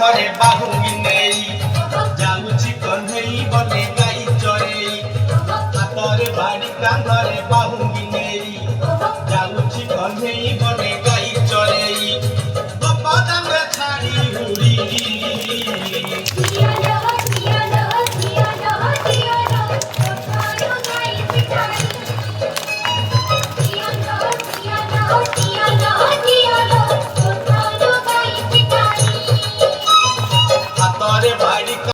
କାନ୍ଧରେ ବାହୁଙ୍ଗି ନେଇ ଯାଉଛି କହ୍ନେଇ ବନେ ଗାଈ ଚରେଇ ହାତରେ ବାଡ଼ି କାନ୍ଧରେ ବାହୁଙ୍ଗି ନେଇ ଯାଉଛି କହ୍ନେଇ ବନେ ଗାଈ ଚରେଇ ବପଦାମରେ ଛାଡ଼ି ହୁଡ଼ି ହାତରେ ବାଡ଼ି